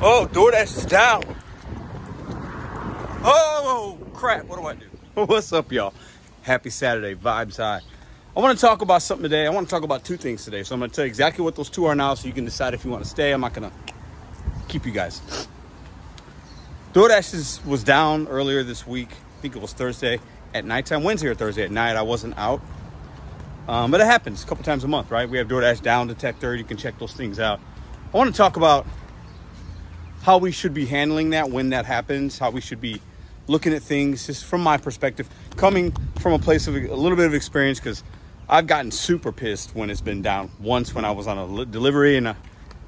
Oh, Doordash is down. Oh, crap. What do I do? What's up, y'all? Happy Saturday. Vibes high. I want to talk about something today. I want to talk about two things today. So I'm going to tell you exactly what those two are now so you can decide if you want to stay. I'm not going to keep you guys. Doordash was down earlier this week. I think it was Thursday at nighttime. Wednesday or Thursday at night. I wasn't out. But it happens a couple times a month, right? We have Doordash down detector. You can check those things out. I want to talk about how we should be handling that when that happens, how we should be looking at things, just from my perspective, coming from a place of a little bit of experience, because I've gotten super pissed when it's been down once when I was on a delivery, and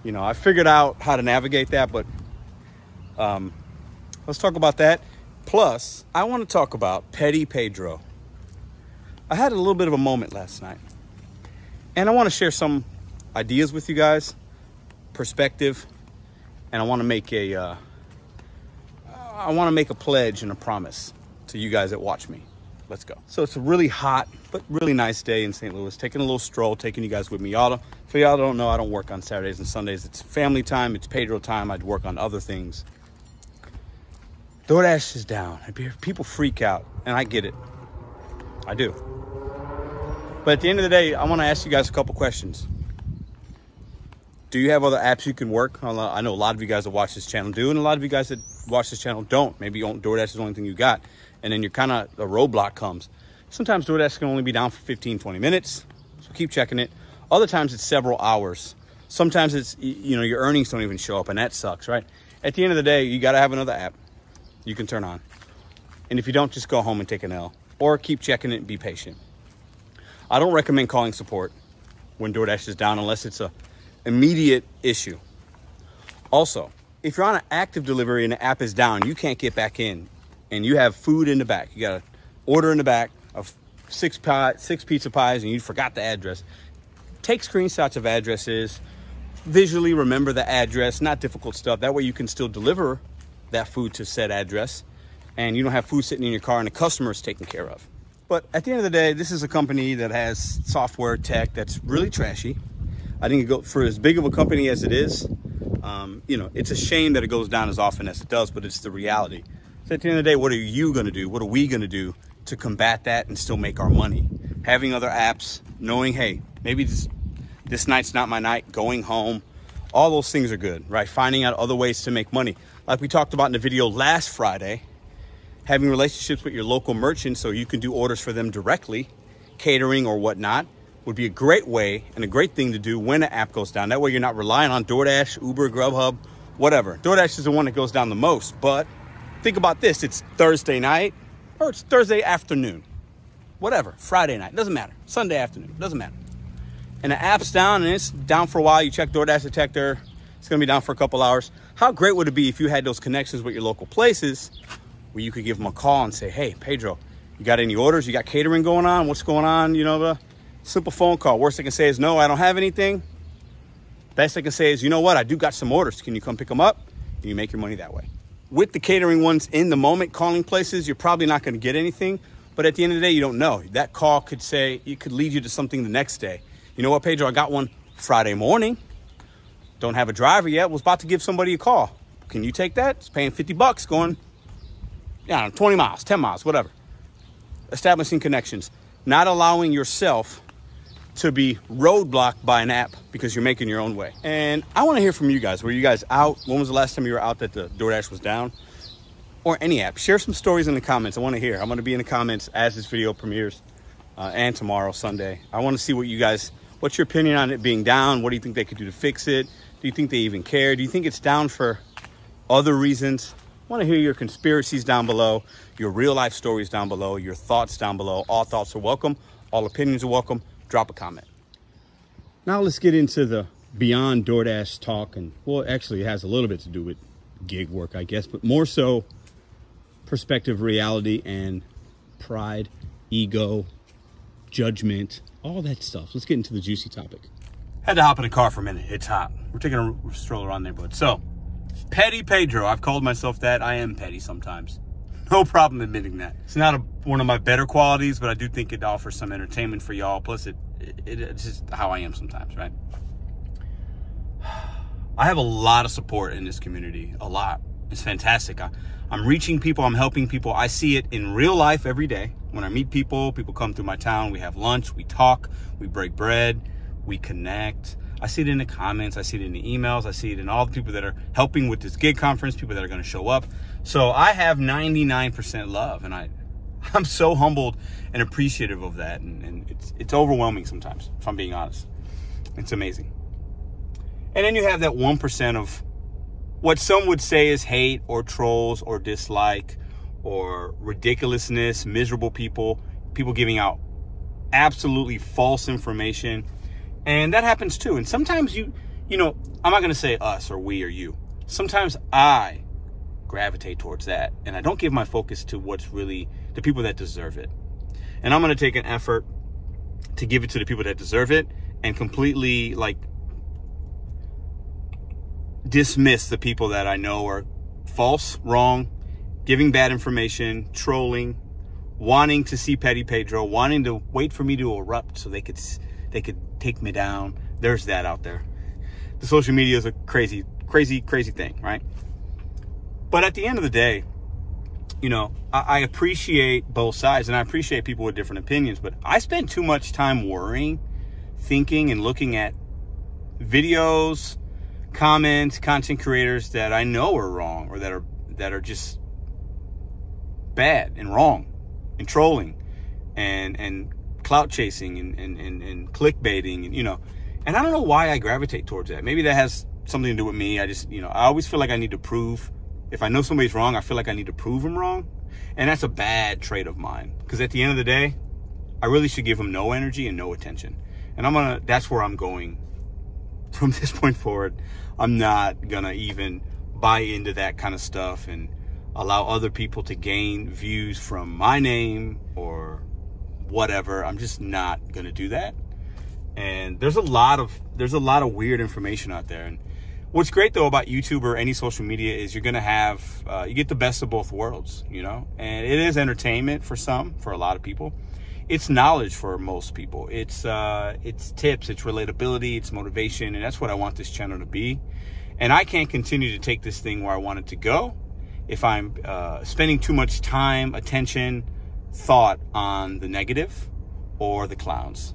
you know, I figured out how to navigate that. But let's talk about that. Plus, I want to talk about Petty Pedro. I had a little bit of a moment last night, and I want to share some ideas with you guys, perspective, and I want to make a pledge and a promise to you guys that watch me. Let's go. So it's a really hot but really nice day in St. Louis. Taking a little stroll, taking you guys with me. For y'all don't know, I don't work on Saturdays and Sundays. It's family time. It's Pedro time. I'd work on other things. Doordash is down. People freak out, and I get it. I do. But at the end of the day, I want to ask you guys a couple questions. Do you have other apps you can work? I know a lot of you guys that watch this channel do, and a lot of you guys that watch this channel don't. Maybe Doordash is the only thing you got, and then you're kind of, a roadblock comes. Sometimes Doordash can only be down for 15, 20 minutes, so keep checking it. Other times it's several hours. Sometimes it's, you know, your earnings don't even show up, and that sucks, right? At the end of the day, you got to have another app you can turn on. And if you don't, just go home and take an L, or keep checking it and be patient. I don't recommend calling support when Doordash is down unless it's a immediate issue. Also, if you're on an active delivery and the app is down, you can't get back in, and you have food in the back. You got to order in the back of six pizza pies, and you forgot the address. Take screenshots of addresses, visually remember the address, not difficult stuff. That way you can still deliver that food to said address, and you don't have food sitting in your car and the customer is taken care of. But at the end of the day, this is a company that has software tech that's really trashy. I think for as big of a company as it is, you know, it's a shame that it goes down as often as it does, but it's the reality. So at the end of the day, what are you going to do? What are we going to do to combat that and still make our money? Having other apps, knowing, hey, maybe this night's not my night, going home, all those things are good, right? Finding out other ways to make money. Like we talked about in the video last Friday, having relationships with your local merchants so you can do orders for them directly, catering or whatnot, would be a great way and a great thing to do when the app goes down. That way you're not relying on Doordash, Uber, Grubhub, whatever. Doordash is the one that goes down the most, but think about this. It's Thursday night or it's Thursday afternoon, whatever, Friday night, doesn't matter. Sunday afternoon, doesn't matter. And the app's down and it's down for a while. You check Doordash detector, it's gonna be down for a couple hours. How great would it be if you had those connections with your local places where you could give them a call and say, hey, Pedro, you got any orders? You got catering going on? What's going on? You know, simple phone call. Worst they can say is, no, I don't have anything. Best they can say is, you know what? I do got some orders. Can you come pick them up? And you make your money that way. With the catering ones in the moment, calling places, you're probably not going to get anything. But at the end of the day, you don't know. That call could say, it could lead you to something the next day. You know what, Pedro? I got one Friday morning. Don't have a driver yet. Was about to give somebody a call. Can you take that? It's paying 50 bucks going, yeah, 20 miles, 10 miles, whatever. Establishing connections. Not allowing yourself to be roadblocked by an app because you're making your own way. And I want to hear from you guys. Were you guys out? When was the last time you were out that the Doordash was down? Or any app? Share some stories in the comments. I want to hear. I'm going to be in the comments as this video premieres and tomorrow, Sunday. I want to see what you guys, what's your opinion on it being down? What do you think they could do to fix it? Do you think they even care? Do you think it's down for other reasons? I want to hear your conspiracies down below, your real life stories down below, your thoughts down below. All thoughts are welcome. All opinions are welcome. Drop a comment. Now let's get into the beyond Doordash talk. And well, actually it has a little bit to do with gig work, I guess, but more so perspective, reality, and pride, ego, judgment, all that stuff. Let's get into the juicy topic. Had to hop in the car for a minute. It's hot. We're taking a stroll around the neighborhood. So, Petty Pedro. I've called myself that. I am petty sometimes. No problem admitting that. It's not one of my better qualities, but I do think it offers some entertainment for y'all. Plus, it's just how I am sometimes, right? I have a lot of support in this community, a lot. It's fantastic. I'm reaching people, I'm helping people. I see it in real life every day. When I meet people, people come through my town, we have lunch, we talk, we break bread, we connect. I see it in the comments, I see it in the emails, I see it in all the people that are helping with this gig conference, people that are gonna show up. So I have 99% love, and I'm so humbled and appreciative of that, and it's overwhelming sometimes, if I'm being honest. It's amazing. And then you have that 1% of what some would say is hate or trolls or dislike or ridiculousness, miserable people giving out absolutely false information. And that happens too. And sometimes you know, I'm not going to say us or we or you. Sometimes I gravitate towards that, and I don't give my focus to what's really the people that deserve it. And I'm going to take an effort to give it to the people that deserve it and completely like dismiss the people that I know are false, wrong, giving bad information, trolling, wanting to see petty Pedro, wanting to wait for me to erupt so they could take me down. There's that out there. The social media is a crazy thing, right? But at the end of the day, you know, I appreciate both sides, and I appreciate people with different opinions, but I spend too much time worrying, thinking, and looking at videos, comments, content creators that I know are wrong, or that are just bad and wrong and trolling and clout chasing and clickbaiting, and, you know, and I don't know why I gravitate towards that. Maybe that has something to do with me. I just, you know, I always feel like I need to prove. If I know somebody's wrong, I feel like I need to prove them wrong. And that's a bad trait of mine. Because at the end of the day, I really should give them no energy and no attention. And that's where I'm going from this point forward. I'm not gonna even buy into that kind of stuff and allow other people to gain views from my name or whatever. I'm just not gonna do that. And there's a lot of weird information out there. And what's great though about YouTube or any social media is you're gonna have you get the best of both worlds, you know. And it is entertainment for some, for a lot of people. It's knowledge for most people. It's tips, it's relatability, it's motivation, and that's what I want this channel to be. And I can't continue to take this thing where I want it to go if I'm spending too much time, attention, thought on the negative or the clowns.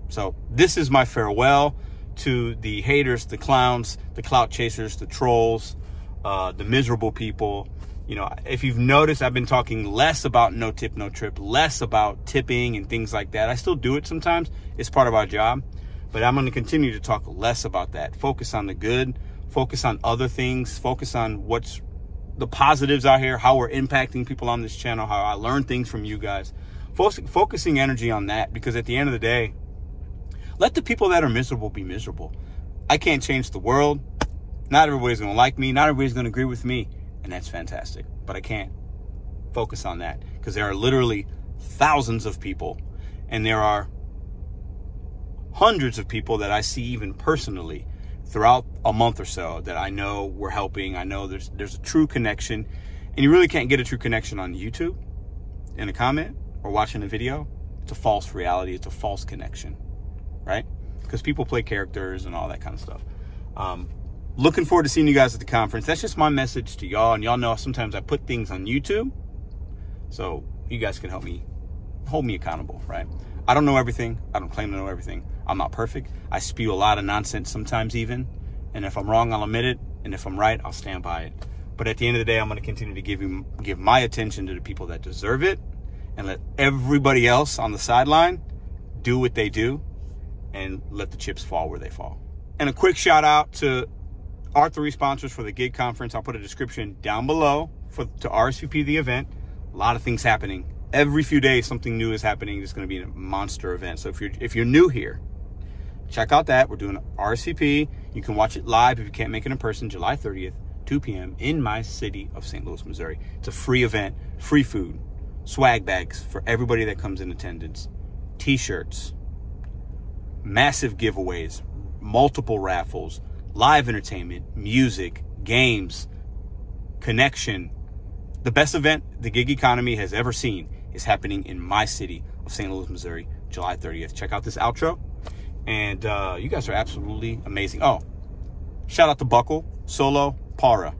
So this is my farewell to the haters, the clowns, the clout chasers, the trolls, the miserable people. You know, if you've noticed, I've been talking less about no tip, no trip, less about tipping and things like that. I still do it sometimes. It's part of our job. But I'm going to continue to talk less about that. Focus on the good. Focus on other things. Focus on what's the positives out here, how we're impacting people on this channel, how I learn things from you guys. Focusing energy on that, because at the end of the day, let the people that are miserable be miserable. I can't change the world. Not everybody's going to like me. Not everybody's going to agree with me. And that's fantastic. But I can't focus on that because there are literally thousands of people, and there are hundreds of people that I see even personally throughout a month or so that I know we're helping. I know there's a true connection, and you really can't get a true connection on YouTube in a comment or watching a video. It's a false reality. It's a false connection, right? Because people play characters and all that kind of stuff. Looking forward to seeing you guys at the conference. That's just my message to y'all. And y'all know sometimes I put things on YouTube, so you guys can help me, hold me accountable, right? I don't know everything. I don't claim to know everything. I'm not perfect. I spew a lot of nonsense sometimes even. And if I'm wrong, I'll admit it. And if I'm right, I'll stand by it. But at the end of the day, I'm going to continue to give my attention to the people that deserve it, and let everybody else on the sideline do what they do, and let the chips fall where they fall. And a quick shout out to our 3 sponsors for the gig conference. I'll put a description down below to RSVP the event. A lot of things happening. Every few days, something new is happening. It's going to be a monster event. So if you're new here, check out that. We're doing RSVP. You can watch it live if you can't make it in person, July 30th, 2 p.m. in my city of St. Louis, Missouri. It's a free event, free food, swag bags for everybody that comes in attendance, t-shirts, massive giveaways, multiple raffles, live entertainment, music, games, connection. The best event the gig economy has ever seen is happening in my city of St. Louis, Missouri, July 30th. Check out this outro. And you guys are absolutely amazing. Oh, Shout out to Buckle, Solo, Para.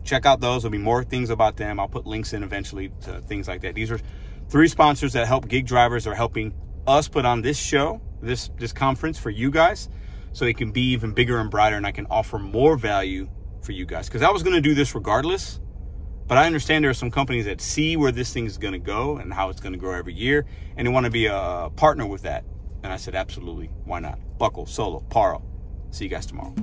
Check out those. There'll be more things about them. I'll put links in eventually to things like that. These are 3 sponsors that help gig drivers, are helping us put on this show, this conference for you guys, so it can be even bigger and brighter, and I can offer more value for you guys. Because I was going to do this regardless, but I understand there are some companies that see where this thing is going to go and how it's going to grow every year, and they want to be a partner with that. And I said, absolutely, why not? Buckle, Solo, Paro. See you guys tomorrow.